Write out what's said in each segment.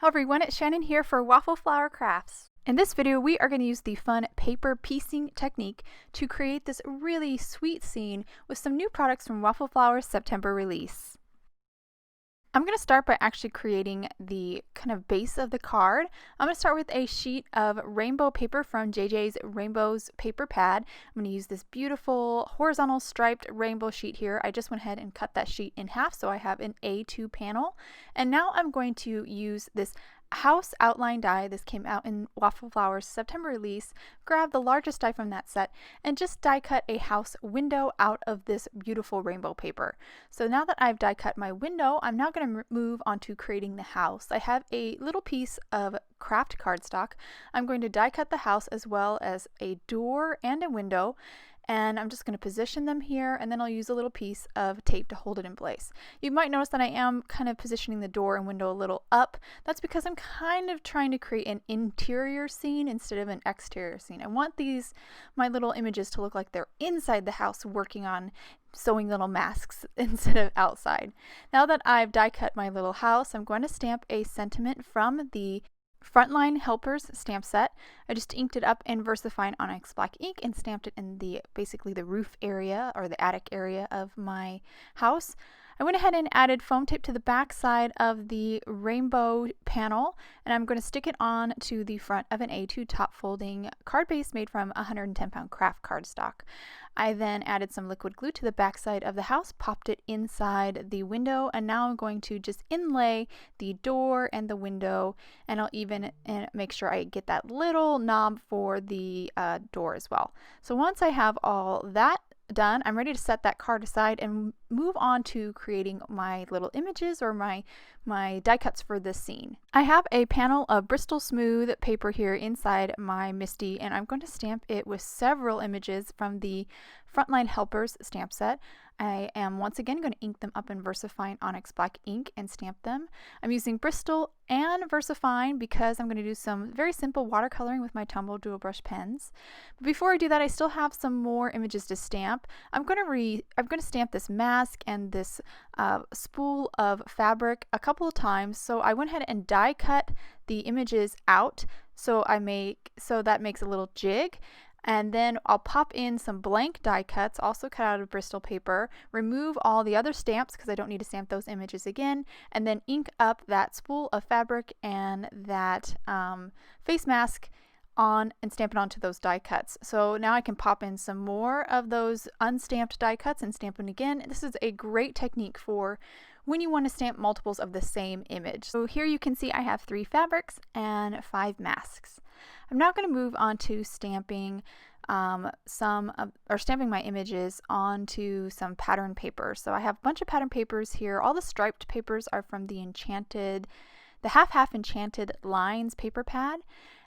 Hello everyone, it's Shannon here for Waffle Flower Crafts. In this video, we are going to use the fun paper piecing technique to create this really sweet scene with some new products from Waffle Flower's September release. I'm going to start by actually creating the kind of base of the card. I'm going to start with a sheet of rainbow paper from JJ's Rainbows paper pad. I'm going to use this beautiful horizontal striped rainbow sheet here. I just went ahead and cut that sheet in half so I have an A2 panel. And now I'm going to use this house outline die. This came out in Waffle Flower's September release. Grab the largest die from that set and just die cut a house window out of this beautiful rainbow paper. So now that I've die cut my window, I'm now going to move on to creating the house. I have a little piece of craft cardstock. I'm going to die cut the house as well as a door and a window. And I'm just going to position them here, and then I'll use a little piece of tape to hold it in place. You might notice that I am kind of positioning the door and window a little up. That's because I'm kind of trying to create an interior scene instead of an exterior scene. I want my little images to look like they're inside the house working on sewing little masks instead of outside. Now that I've die cut my little house, I'm going to stamp a sentiment from the Frontline Helpers stamp set. I just inked it up in VersaFine Onyx black ink and stamped it in basically the roof area or the attic area of my house. I went ahead and added foam tape to the back side of the rainbow panel, and I'm going to stick it on to the front of an A2 top folding card base made from 110-pound craft cardstock. I then added some liquid glue to the back side of the house, popped it inside the window, and now I'm going to just inlay the door and the window, and I'll even make sure I get that little knob for the door as well. So once I have all that done, I'm ready to set that card aside and move on to creating my little images or my die cuts for this scene. I have a panel of Bristol Smooth paper here inside my MISTI, and I'm going to stamp it with several images from the Frontline Helpers stamp set. I am once again going to ink them up in VersaFine Onyx black ink and stamp them. I'm using Bristol and VersaFine because I'm going to do some very simple watercoloring with my Tombow dual brush pens. But before I do that, I still have some more images to stamp. I'm going to stamp this mask and this spool of fabric a couple of times. So I went ahead and die cut the images out so that makes a little jig. And then I'll pop in some blank die cuts, also cut out of Bristol paper, remove all the other stamps because I don't need to stamp those images again, and then ink up that spool of fabric and that face mask on and stamp it onto those die cuts. So now I can pop in some more of those unstamped die cuts and stamp them again. This is a great technique for when you want to stamp multiples of the same image. So here you can see I have 3 fabrics and 5 masks. I'm now going to move on to stamping stamping my images onto some pattern paper. So I have a bunch of pattern papers here. All the striped papers are from the Half Enchanted Lines paper pad.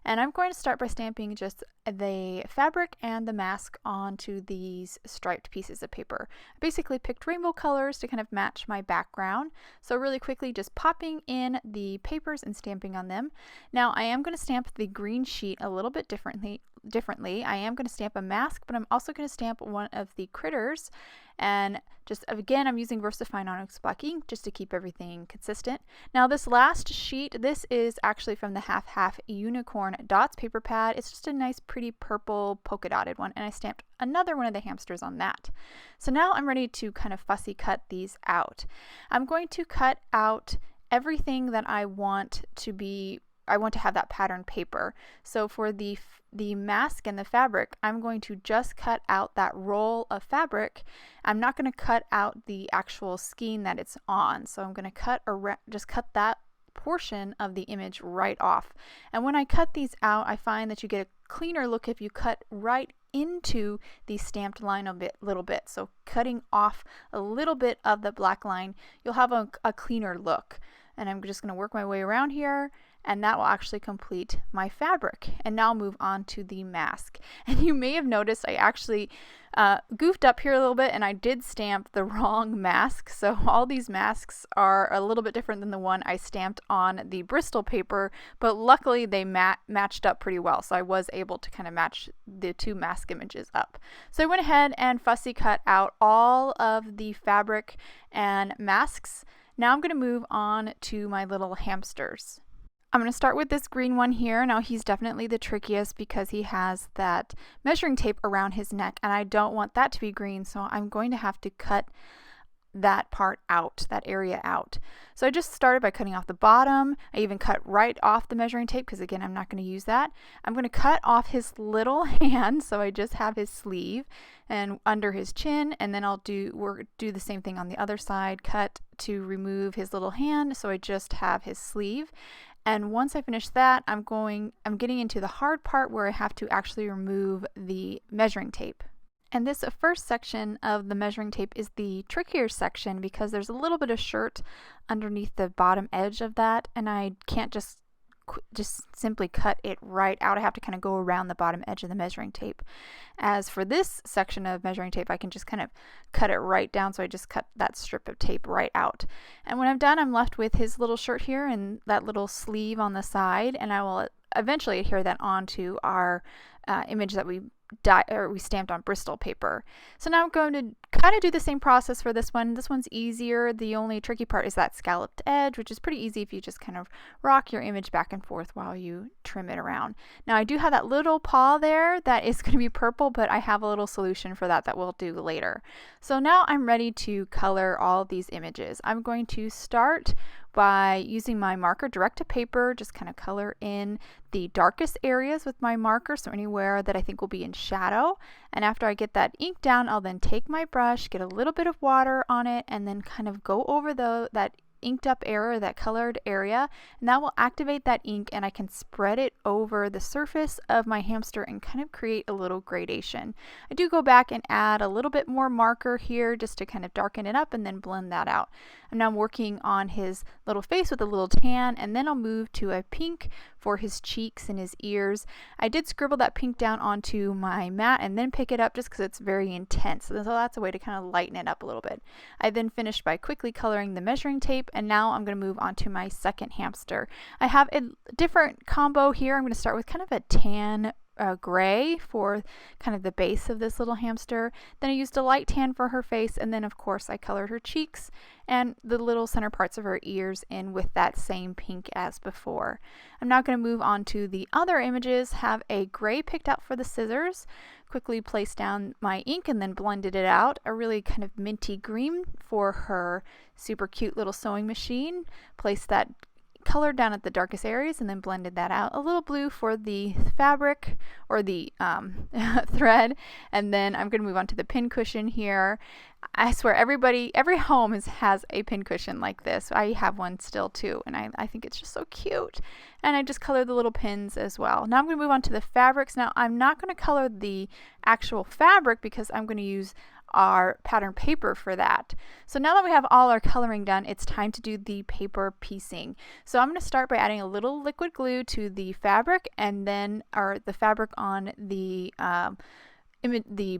And I'm going to start by stamping just the fabric and the mask onto these striped pieces of paper. I basically picked rainbow colors to kind of match my background. So really quickly just popping in the papers and stamping on them. Now I am going to stamp the green sheet a little bit differently. I am going to stamp a mask, but I'm also going to stamp one of the critters. And just again, I'm using VersaFine Onyx black ink just to keep everything consistent. Now this last sheet, this is actually from the Half Unicorn Dots paper pad. It's just a nice pretty purple polka dotted one, and I stamped another one of the hamsters on that. So now I'm ready to kind of fussy cut these out. I'm going to cut out everything that I want to have that pattern paper. So for the mask and the fabric, I'm going to just cut out that roll of fabric. I'm not going to cut out the actual skein that it's on. So I'm going to just cut that portion of the image right off. And when I cut these out, I find that you get a cleaner look if you cut right into the stamped line a little bit. So cutting off a little bit of the black line, you'll have a cleaner look. And I'm just going to work my way around here, and that will actually complete my fabric. And now I'll move on to the mask. And you may have noticed I actually goofed up here a little bit, and I did stamp the wrong mask. So all these masks are a little bit different than the one I stamped on the Bristol paper, but luckily they matched up pretty well. So I was able to kind of match the 2 mask images up. So I went ahead and fussy cut out all of the fabric and masks. Now I'm going to move on to my little hamsters. I'm going to start with this green one here. Now he's definitely the trickiest because he has that measuring tape around his neck, and I don't want that to be green, so I'm going to have to cut that part out, that area out. So I just started by cutting off the bottom. I even cut right off the measuring tape because again, I'm not going to use that. I'm going to cut off his little hand, so I just have his sleeve and under his chin, and then we'll do the same thing on the other side, cut to remove his little hand, so I just have his sleeve. And once I finish that, I'm getting into the hard part where I have to actually remove the measuring tape. And this first section of the measuring tape is the trickier section because there's a little bit of shirt underneath the bottom edge of that, and I can't just simply cut it right out. I have to kind of go around the bottom edge of the measuring tape. As for this section of measuring tape, I can just kind of cut it right down, so I just cut that strip of tape right out. And when I'm done, I'm left with his little shirt here and that little sleeve on the side, and I will eventually adhere that onto our image that we stamped on Bristol paper. So now I'm going to kind of do the same process for this one. This one's easier. The only tricky part is that scalloped edge, which is pretty easy if you just kind of rock your image back and forth while you trim it around. Now I do have that little paw there that is going to be purple, but I have a little solution for that we'll do later. So now I'm ready to color all of these images. I'm going to start by using my marker direct to paper, just kind of color in the darkest areas with my marker, so anywhere that I think will be in shadow. And after I get that ink down, I'll then take my brush, get a little bit of water on it, and then kind of go over that inked up area, that colored area, and that will activate that ink, and I can spread it over the surface of my hamster and kind of create a little gradation. I do go back and add a little bit more marker here just to kind of darken it up and then blend that out. I'm now working on his little face with a little tan, and then I'll move to a pink for his cheeks and his ears. I did scribble that pink down onto my mat and then pick it up just because it's very intense. So that's a way to kind of lighten it up a little bit. I then finished by quickly coloring the measuring tape, and now I'm going to move on to my second hamster. I have a different combo here. I'm going to start with kind of a tan gray for kind of the base of this little hamster. Then I used a light tan for her face, and then of course I colored her cheeks and the little center parts of her ears in with that same pink as before. I'm now going to move on to the other images, have a gray picked out for the scissors, quickly placed down my ink and then blended it out, a really kind of minty green for her super cute little sewing machine, placed that color down at the darkest areas and then blended that out. A little blue for the fabric or the thread, and then I'm going to move on to the pin cushion here. I swear every home has a pin cushion like this. I have one still too, and I think it's just so cute. And I just colored the little pins as well. Now I'm going to move on to the fabrics. Now I'm not going to color the actual fabric because I'm going to use our pattern paper for that. So now that we have all our coloring done, it's time to do the paper piecing. So I'm going to start by adding a little liquid glue to the fabric, and then the fabric on the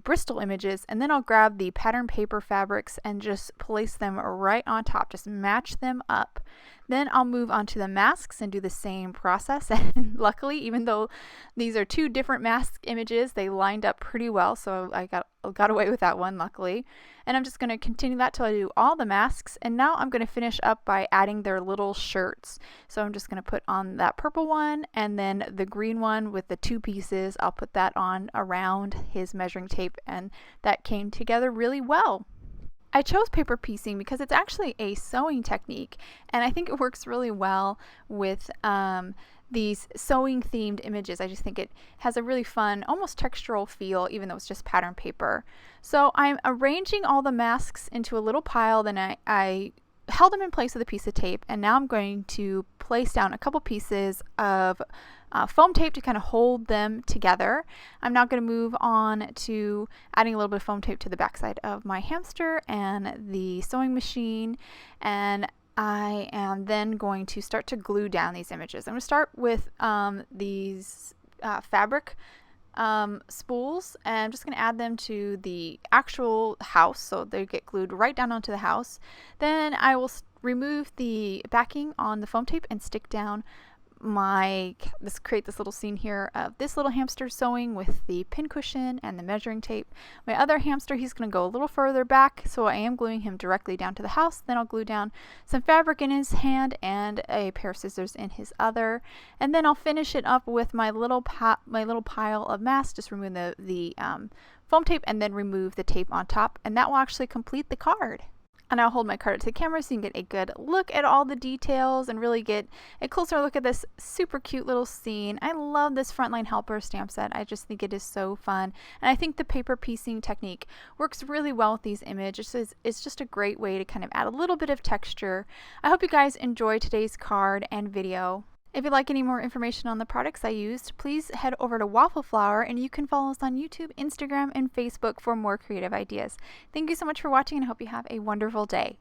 Bristol images, and then I'll grab the pattern paper fabrics and just place them right on top, just match them up. Then I'll move on to the masks and do the same process, and luckily, even though these are two different mask images, they lined up pretty well, so I got away with that one, luckily. And I'm just going to continue that till I do all the masks, and now I'm going to finish up by adding their little shirts. So I'm just going to put on that purple one, and then the green one with the two pieces, I'll put that on around his measuring tape, and that came together really well. I chose paper piecing because it's actually a sewing technique, and I think it works really well with these sewing themed images. I just think it has a really fun, almost textural feel, even though it's just pattern paper. So I'm arranging all the masks into a little pile, then I held them in place with a piece of tape, and now I'm going to place down a couple pieces of foam tape to kind of hold them together. I'm now going to move on to adding a little bit of foam tape to the backside of my hamster and the sewing machine, and I am then going to start to glue down these images. I'm going to start with these fabric spools, and I'm just going to add them to the actual house so they get glued right down onto the house. Then I will remove the backing on the foam tape and stick down create this little scene here of this little hamster sewing with the pincushion and the measuring tape. My other hamster, he's going to go a little further back, so I am gluing him directly down to the house. Then I'll glue down some fabric in his hand and a pair of scissors in his other. And then I'll finish it up with my little pile of masks. Just remove the foam tape and then remove the tape on top, and that will actually complete the card. And I'll hold my card up to the camera so you can get a good look at all the details and really get a closer look at this super cute little scene. I love this Frontline Helper stamp set. I just think it is so fun. And I think the paper piecing technique works really well with these images. It's just a great way to kind of add a little bit of texture. I hope you guys enjoyed today's card and video. If you'd like any more information on the products I used, please head over to Waffle Flower, and you can follow us on YouTube, Instagram, and Facebook for more creative ideas. Thank you so much for watching, and I hope you have a wonderful day.